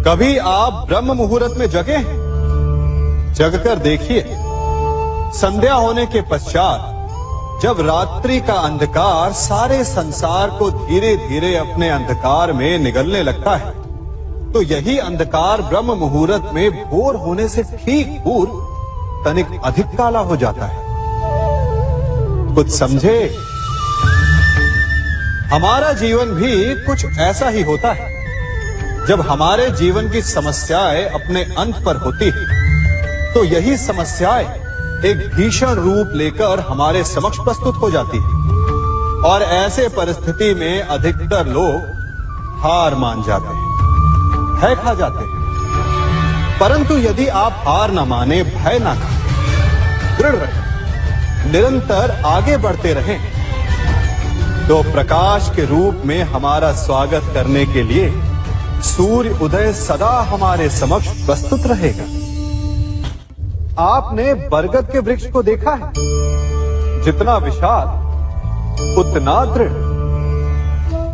कभी आप ब्रह्म मुहूर्त में जगे हैं? जगकर देखिए, संध्या होने के पश्चात जब रात्रि का अंधकार सारे संसार को धीरे धीरे अपने अंधकार में निगलने लगता है, तो यही अंधकार ब्रह्म मुहूर्त में भोर होने से ठीक पूर्व तनिक अधिक काला हो जाता है। कुछ समझे? हमारा जीवन भी कुछ ऐसा ही होता है। जब हमारे जीवन की समस्याएं अपने अंत पर होती है, तो यही समस्याएं एक भीषण रूप लेकर हमारे समक्ष प्रस्तुत हो जाती है और ऐसे परिस्थिति में अधिकतर लोग हार मान जाते हैं, भय खा जाते हैं। परंतु यदि आप हार न माने, भय न खाएं, दृढ़ रहें, निरंतर आगे बढ़ते रहें, तो प्रकाश के रूप में हमारा स्वागत करने के लिए सूर्य उदय सदा हमारे समक्ष प्रस्तुत रहेगा। आपने बरगद के वृक्ष को देखा है? जितना विशाल उतना दृढ़।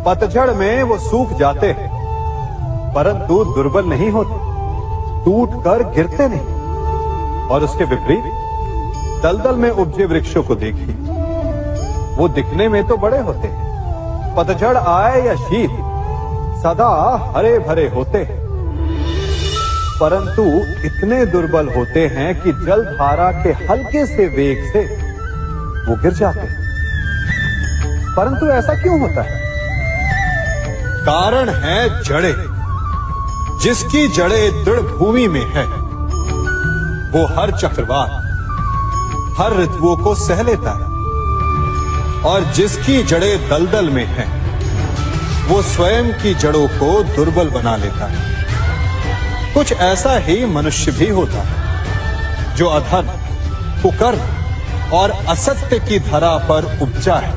पतझड़ में वो सूख जाते हैं, परंतु दुर्बल नहीं होते, टूटकर गिरते नहीं। और उसके विपरीत दलदल में उपजे वृक्षों को देखिए, वो दिखने में तो बड़े होते हैं, पतझड़ आए या शीत सदा हरे भरे होते हैं, परंतु इतने दुर्बल होते हैं कि जल धारा के हल्के से वेग से वो गिर जाते हैं। परंतु ऐसा क्यों होता है? कारण है जड़ें। जिसकी जड़ें दृढ़ भूमि में है, वो हर चक्रवात, हर ऋतुओं को सह लेता है, और जिसकी जड़ें दलदल में है, वो स्वयं की जड़ों को दुर्बल बना लेता है। कुछ ऐसा ही मनुष्य भी होता है, जो अधर्म, कुकर्म और असत्य की धरा पर उपजा है।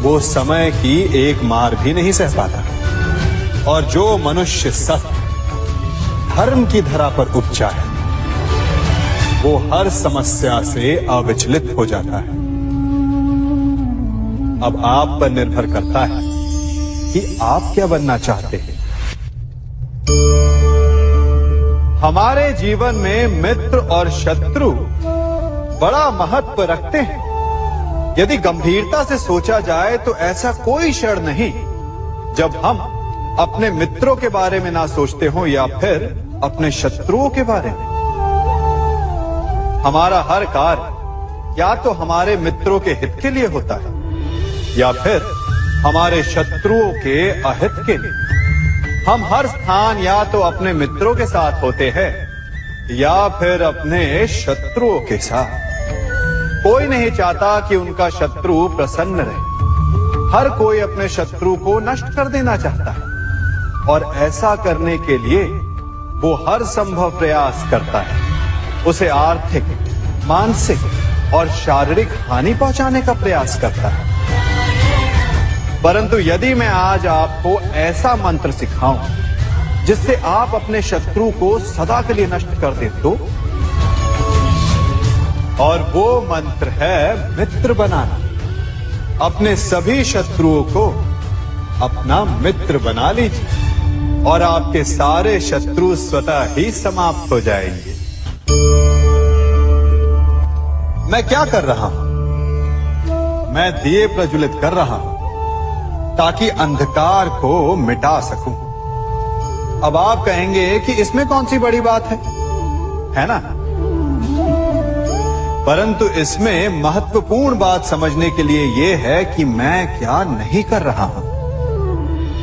वो समय की एक मार भी नहीं सह पाता, और जो मनुष्य सत्य, धर्म की धरा पर उपजा है, वो हर समस्या से अविचलित हो जाता है। अब आप पर निर्भर करता है कि आप क्या बनना चाहते हैं। हमारे जीवन में मित्र और शत्रु बड़ा महत्व रखते हैं। यदि गंभीरता से सोचा जाए तो ऐसा कोई क्षण नहीं जब हम अपने मित्रों के बारे में ना सोचते हो या फिर अपने शत्रुओं के बारे में। हमारा हर कार्य या तो हमारे मित्रों के हित के लिए होता है या फिर हमारे शत्रुओं के अहित के लिए। हम हर स्थान या तो अपने मित्रों के साथ होते हैं या फिर अपने शत्रुओं के साथ। कोई नहीं चाहता कि उनका शत्रु प्रसन्न रहे। हर कोई अपने शत्रु को नष्ट कर देना चाहता है, और ऐसा करने के लिए वो हर संभव प्रयास करता है। उसे आर्थिक, मानसिक और शारीरिक हानि पहुंचाने का प्रयास करता है। परंतु यदि मैं आज आपको ऐसा मंत्र सिखाऊं जिससे आप अपने शत्रु को सदा के लिए नष्ट कर दे तो, और वो मंत्र है मित्र बनाना। अपने सभी शत्रुओं को अपना मित्र बना लीजिए और आपके सारे शत्रु स्वतः ही समाप्त हो जाएंगे। मैं क्या कर रहा हूं? मैं दिए प्रज्वलित कर रहा हूं ताकि अंधकार को मिटा सकूं। अब आप कहेंगे कि इसमें कौन सी बड़ी बात है ना? परंतु इसमें महत्वपूर्ण बात समझने के लिए यह है कि मैं क्या नहीं कर रहा हूं,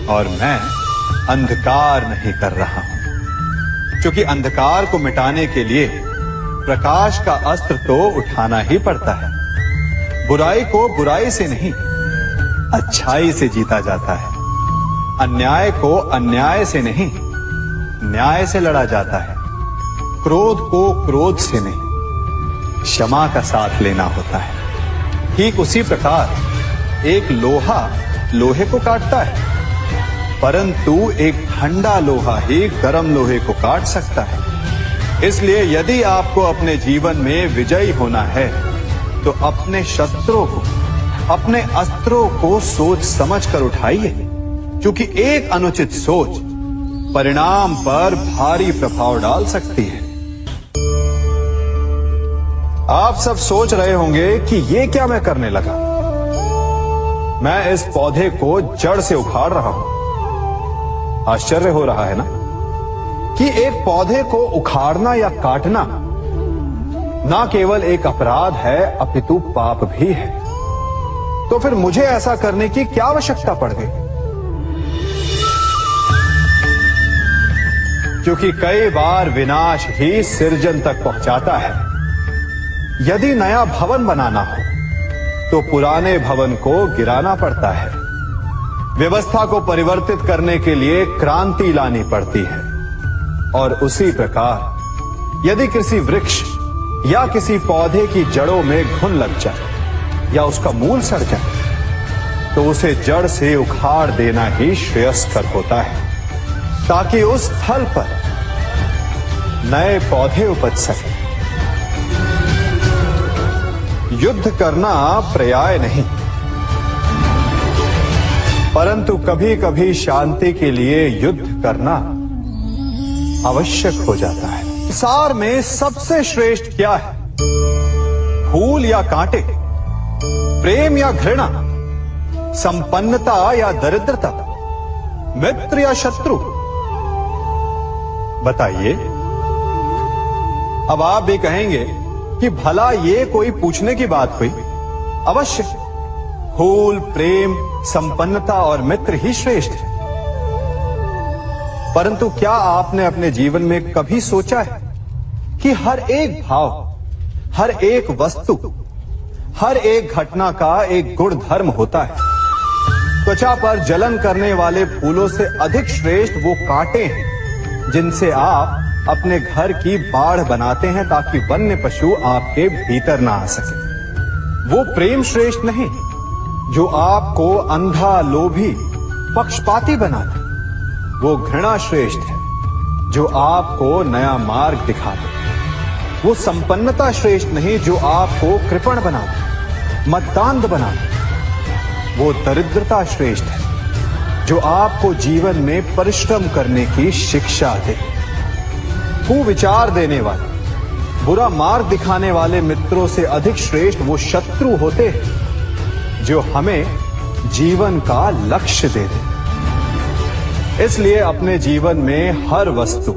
और मैं अंधकार नहीं कर रहा हूं। क्योंकि अंधकार को मिटाने के लिए प्रकाश का अस्त्र तो उठाना ही पड़ता है। बुराई को बुराई से नहीं, अच्छाई से जीता जाता है। अन्याय को अन्याय से नहीं, न्याय से लड़ा जाता है। क्रोध को क्रोध से नहीं, क्षमा का साथ लेना होता है। ठीक उसी प्रकार एक लोहा लोहे को काटता है, परंतु एक ठंडा लोहा ही गर्म लोहे को काट सकता है। इसलिए यदि आपको अपने जीवन में विजयी होना है, तो अपने शस्त्रों को, अपने अस्त्रों को सोच समझ कर उठाइए, क्योंकि एक अनुचित सोच परिणाम पर भारी प्रभाव डाल सकती है। आप सब सोच रहे होंगे कि ये क्या मैं करने लगा। मैं इस पौधे को जड़ से उखाड़ रहा हूं। आश्चर्य हो रहा है ना कि एक पौधे को उखाड़ना या काटना ना केवल एक अपराध है अपितु पाप भी है। तो फिर मुझे ऐसा करने की क्या आवश्यकता पड़ गई? क्योंकि कई बार विनाश ही सृजन तक पहुंचाता है। यदि नया भवन बनाना हो तो पुराने भवन को गिराना पड़ता है। व्यवस्था को परिवर्तित करने के लिए क्रांति लानी पड़ती है। और उसी प्रकार यदि किसी वृक्ष या किसी पौधे की जड़ों में घुन लग जाए या उसका मूल सड़ जाए तो उसे जड़ से उखाड़ देना ही श्रेयस्कर होता है, ताकि उस स्थल पर नए पौधे उपज सके। युद्ध करना पर्याय नहीं, परंतु कभी कभी शांति के लिए युद्ध करना आवश्यक हो जाता है। संसार में सबसे श्रेष्ठ क्या है? फूल या कांटे, प्रेम या घृणा, संपन्नता या दरिद्रता, मित्र या शत्रु? बताइए। अब आप भी कहेंगे कि भला ये कोई पूछने की बात हुई? अवश्य, फूल, प्रेम, संपन्नता और मित्र ही श्रेष्ठ है। परंतु क्या आपने अपने जीवन में कभी सोचा है कि हर एक भाव, हर एक वस्तु, हर एक घटना का एक गुण धर्म होता है? त्वचा पर जलन करने वाले फूलों से अधिक श्रेष्ठ वो कांटे हैं जिनसे आप अपने घर की बाढ़ बनाते हैं ताकि वन्य पशु आपके भीतर ना आ सके। वो प्रेम श्रेष्ठ नहीं जो आपको अंधा, लोभी, पक्षपाती बनाता। वो घृणा श्रेष्ठ है जो आपको नया मार्ग दिखाता। वो संपन्नता श्रेष्ठ नहीं जो आपको कृपण बनाता, मत्तांध बनाता। वो दरिद्रता श्रेष्ठ है जो आपको जीवन में परिश्रम करने की शिक्षा दे। कुविचार देने वाले, बुरा मार्ग दिखाने वाले मित्रों से अधिक श्रेष्ठ वो शत्रु होते हैं जो हमें जीवन का लक्ष्य दे दे। इसलिए अपने जीवन में हर वस्तु,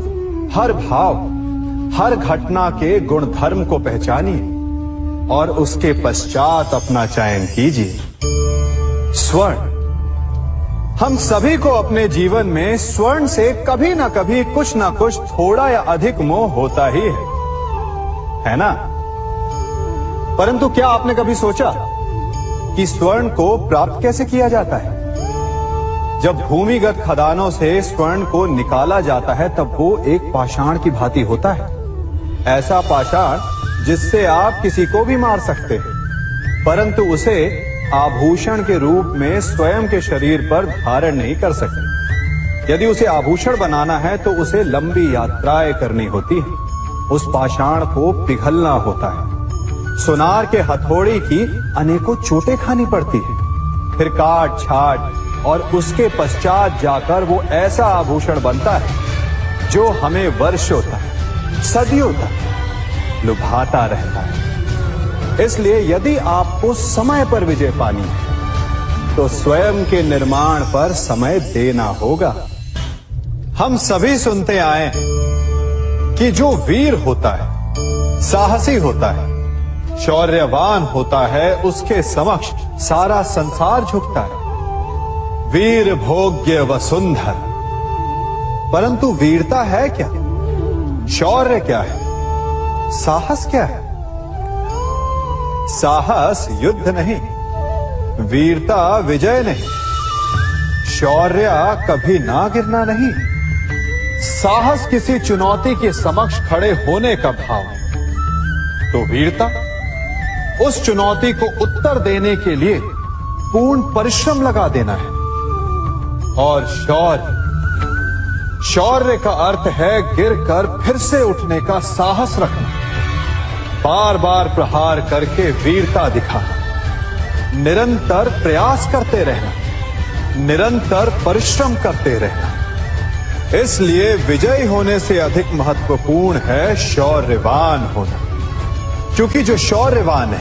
हर भाव, हर घटना के गुण धर्म को पहचानिए और उसके पश्चात अपना चयन कीजिए। स्वर्ण। हम सभी को अपने जीवन में स्वर्ण से कभी ना कभी कुछ ना कुछ थोड़ा या अधिक मोह होता ही है ना? परंतु क्या आपने कभी सोचा कि स्वर्ण को प्राप्त कैसे किया जाता है? जब भूमिगत खदानों से स्वर्ण को निकाला जाता है तब वो एक पाषाण की भांति होता है। ऐसा पाषाण जिससे आप किसी को भी मार सकते हैं, परंतु उसे आभूषण के रूप में स्वयं के शरीर पर धारण नहीं कर सकते। यदि उसे आभूषण बनाना है तो उसे लंबी यात्राएं करनी होती है। उस पाषाण को पिघलना होता है। सुनार के हथौड़ी की अनेकों चोटें खानी पड़ती है, फिर काट छाट और उसके पश्चात जाकर वो ऐसा आभूषण बनता है जो हमें वर्षों तक, सदियों तक लुभाता रहता है। इसलिए यदि आपको समय पर विजय पानी है तो स्वयं के निर्माण पर समय देना होगा। हम सभी सुनते आए कि जो वीर होता है, साहसी होता है, शौर्यवान होता है, उसके समक्ष सारा संसार झुकता है। वीर भोग्य वसुंधर। परंतु वीरता है क्या? शौर्य क्या है? साहस क्या है? साहस युद्ध नहीं, वीरता विजय नहीं, शौर्य कभी ना गिरना नहीं। साहस किसी चुनौती के समक्ष खड़े होने का भाव है, तो वीरता उस चुनौती को उत्तर देने के लिए पूर्ण परिश्रम लगा देना है। और शौर्य का अर्थ है गिरकर फिर से उठने का साहस रखना, बार बार प्रहार करके वीरता दिखाना, निरंतर प्रयास करते रहना, निरंतर परिश्रम करते रहना। इसलिए विजयी होने से अधिक महत्वपूर्ण है शौर्यवान होना, क्योंकि जो शौर्यवान है